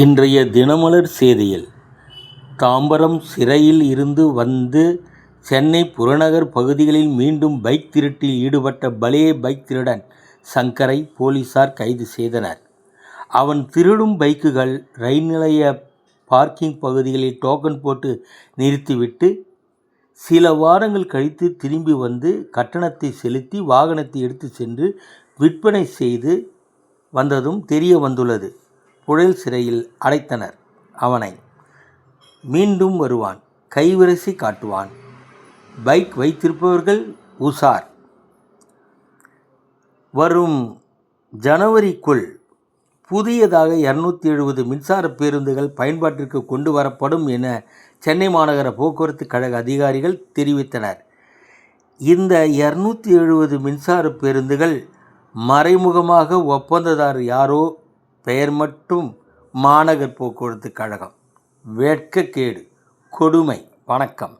இன்றைய தினமலர் செய்தியில் தாம்பரம் சிறையில் இருந்து வந்து சென்னை புறநகர் பகுதிகளில் மீண்டும் பைக் திருட்டில் ஈடுபட்ட பலே பைக் திருடன் சங்கரை போலீசார் கைது செய்தனர். அவன் திருடும் பைக்குகள் ரயில் நிலைய பார்க்கிங் பகுதிகளில் டோக்கன் போட்டு நிறுத்திவிட்டு சில வாரங்கள் கழித்து திரும்பி வந்து கட்டணத்தை செலுத்தி வாகனத்தை எடுத்து சென்று விற்பனை செய்து வந்ததும் தெரிய வந்துள்ளது. புழல் சிறையில் அடைத்தனர். அவனை மீண்டும் வருவான், கைவரிசை காட்டுவான். பைக் வைத்திருப்பவர்கள் உஷார். வரும் ஜனவரிக்குள் புதியதாக 270 மின்சார பேருந்துகள் பயன்பாட்டிற்கு கொண்டு வரப்படும் என சென்னை மாநகர போக்குவரத்து கழக அதிகாரிகள் தெரிவித்தனர். இந்த 270 மின்சார பேருந்துகள் மறைமுகமாக ஒப்பந்ததாரர் யாரோ, பெயர் மட்டும் மாநகர் போக்குவரத்து கழகம். வெட்கக்கேடு, கொடுமை. வணக்கம்.